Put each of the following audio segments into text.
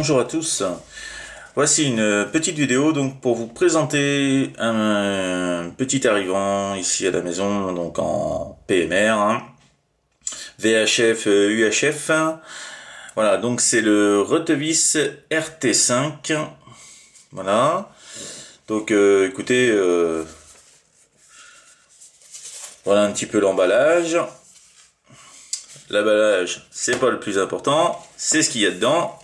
Bonjour à tous, voici une petite vidéo donc pour vous présenter un petit arrivant ici à la maison, donc en PMR, VHF, UHF. Voilà, donc c'est le Retevis RT5. Voilà, donc écoutez, voilà un petit peu l'emballage. L'emballage, c'est pas le plus important, c'est ce qu'il y a dedans.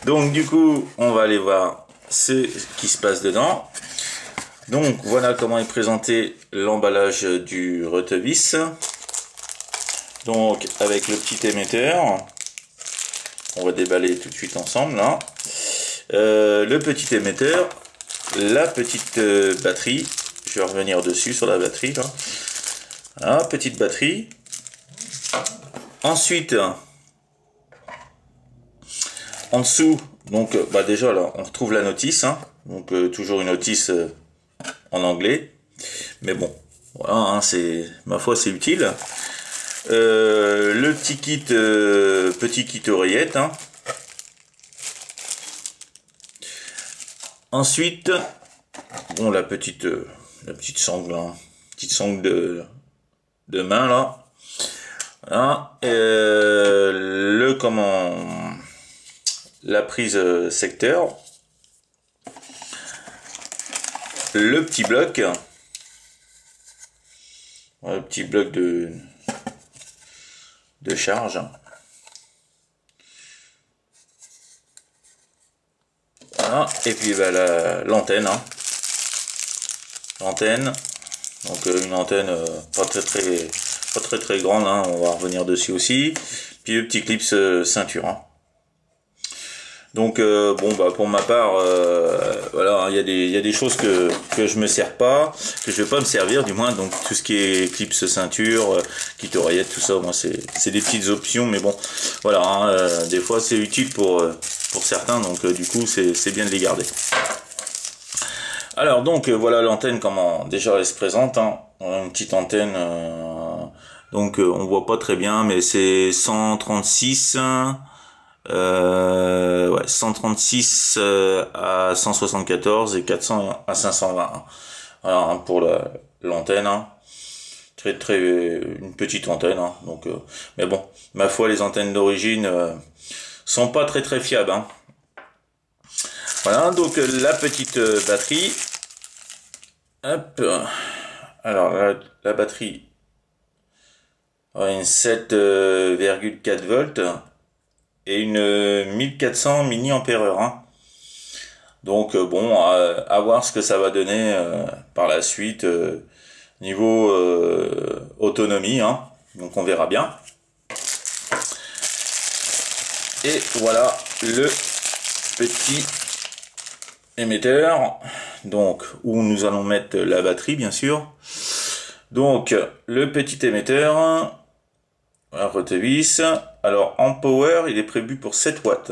Donc du coup, on va aller voir ce qui se passe dedans. Donc voilà comment est présenté l'emballage du Retevis. Donc avec le petit émetteur, on va déballer tout de suite ensemble là. Le petit émetteur, la petite batterie. Je vais revenir dessus sur la batterie là. Voilà, petite batterie. Ensuite, en dessous, donc déjà là, on retrouve la notice, donc toujours une notice en anglais, mais bon, voilà, c'est ma foi, c'est utile. Le petit kit oreillette. Ensuite, bon la petite sangle, petite sangle de main là. Voilà, la prise secteur, le petit bloc, le petit bloc de charge, voilà, et puis l'antenne, l'antenne, donc une antenne pas très grande, on va revenir dessus aussi, puis le petit clips ceinture. Donc pour ma part, voilà, il y a des choses que je me sers pas, que je vais pas me servir du moins, donc tout ce qui est clips ceinture, kit oreillette, tout ça, moi c'est des petites options, mais bon, voilà, des fois c'est utile pour certains, donc du coup c'est bien de les garder. Alors donc voilà l'antenne, comment déjà elle se présente, une petite antenne, donc on voit pas très bien, mais c'est 136. 136 à 174 et 400 à 520. Voilà, pour l'antenne, une petite antenne, donc mais bon, ma foi, les antennes d'origine sont pas très fiables. Voilà, donc la petite batterie. Hop. Alors la batterie a une 7,4 volts et une 1400 mAh. Donc bon, à voir ce que ça va donner par la suite niveau autonomie, donc on verra bien. Et voilà le petit émetteur, donc où nous allons mettre la batterie bien sûr. Donc le petit émetteur, un Retevis. Alors en power, il est prévu pour 7 watts.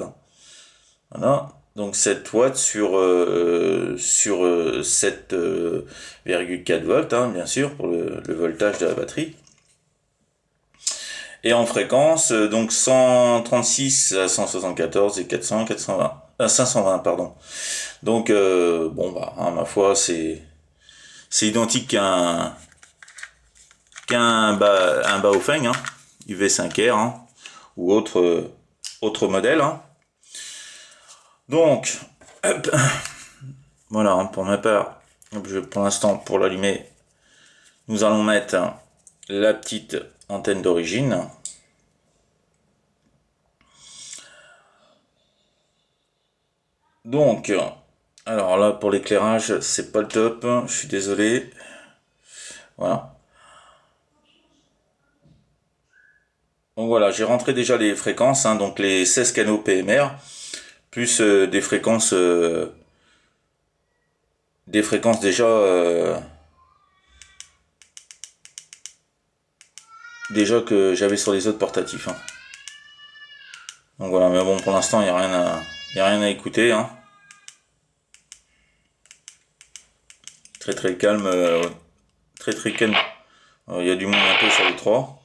Voilà, donc 7 watts sur 7,4 volts, bien sûr, pour le voltage de la batterie. Et en fréquence, donc 136 à 174 et 400 520 pardon. Donc ma foi, c'est identique qu'un Baofeng, UV5R, ou autre modèle. Donc, hop, voilà, pour ma part, pour l'instant, pour l'allumer, nous allons mettre la petite antenne d'origine. Donc, alors là, pour l'éclairage, c'est pas le top, je suis désolé. Voilà. Donc voilà, j'ai rentré déjà les fréquences, donc les 16 canaux PMR, plus des fréquences déjà que j'avais sur les autres portatifs. Donc voilà, mais bon, pour l'instant, il n'y a rien à écouter. Très calme, très calme. Il y a du monde un peu sur les trois.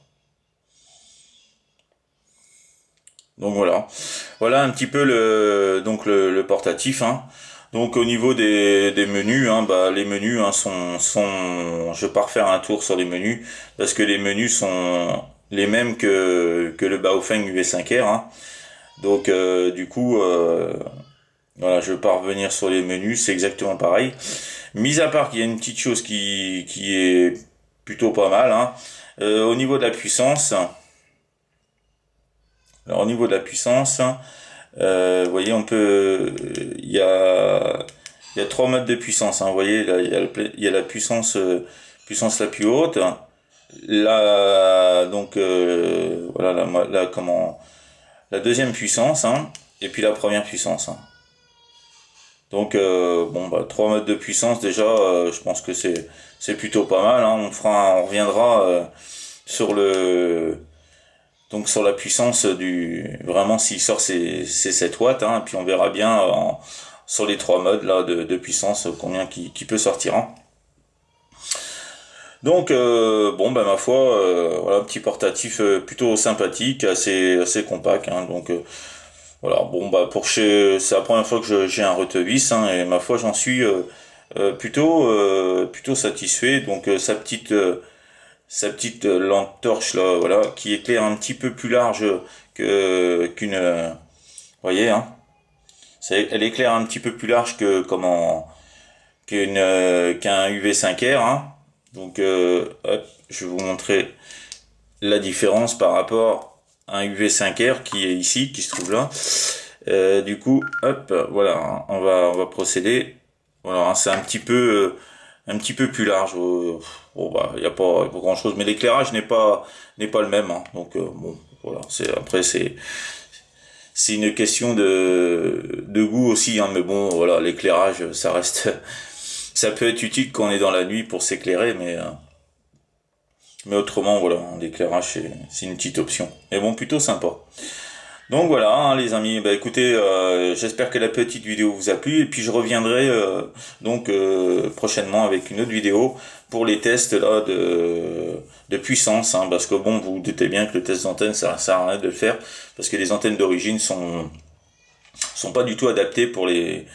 Donc voilà un petit peu le portatif, hein. Donc au niveau des menus, hein, bah les menus, hein, je vais pas refaire un tour sur les menus parce que les menus sont les mêmes que le Baofeng UV5R, hein. Donc du coup voilà, je vais pas revenir sur les menus, c'est exactement pareil. Mis à part qu'il y a une petite chose qui est plutôt pas mal, hein. Au niveau de la puissance. Alors au niveau de la puissance, vous voyez, il y a trois modes de puissance, hein. Vous voyez, là, il y a la puissance la plus haute. Là, donc voilà, la deuxième puissance, hein, et puis la première puissance, hein. Donc bon, bah, trois modes de puissance déjà, je pense que c'est plutôt pas mal, hein. On reviendra sur sur la puissance vraiment s'il sort ses 7 watts, hein, et puis on verra bien sur les trois modes là de puissance combien qui peut sortir, hein. Donc bon, bah ma foi, voilà, un petit portatif plutôt sympathique, assez compact, hein. Donc voilà, bon, bah c'est la première fois que j'ai un Retevis, hein, et ma foi j'en suis plutôt satisfait. Donc sa petite lampe torche là, voilà, qui éclaire un petit peu plus large qu'une, voyez, hein, elle éclaire un petit peu plus large qu'un UV5R, hein. Donc hop, je vais vous montrer la différence par rapport à un UV5R qui est ici, qui se trouve là. Du coup, hop, voilà, on va procéder. Voilà, hein, c'est un petit peu plus large. Bon, bah, il y a pas grand chose, mais l'éclairage n'est pas le même, hein. Donc bon, voilà, c'est une question de goût aussi, hein. Mais bon, voilà, l'éclairage, ça reste, ça peut être utile quand on est dans la nuit pour s'éclairer, mais autrement, voilà, l'éclairage c'est une petite option. Mais bon, plutôt sympa. Donc voilà, hein, les amis, bah écoutez, j'espère que la petite vidéo vous a plu, et puis je reviendrai prochainement avec une autre vidéo pour les tests là de puissance, hein, parce que bon, vous vous doutez bien que le test d'antenne, ça sert à rien de le faire, parce que les antennes d'origine sont pas du tout adaptées pour les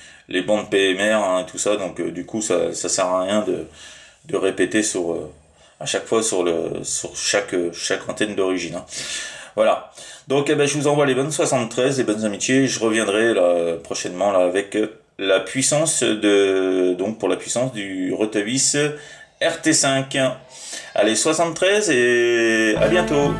bandes PMR, hein, et tout ça, donc du coup ça sert à rien de répéter à chaque fois sur chaque antenne d'origine, hein. Voilà. Donc eh ben, je vous envoie les bonnes 73, les bonnes amitiés. Je reviendrai là prochainement là avec la puissance pour la puissance du Retevis RT5. Allez, 73 et à bientôt.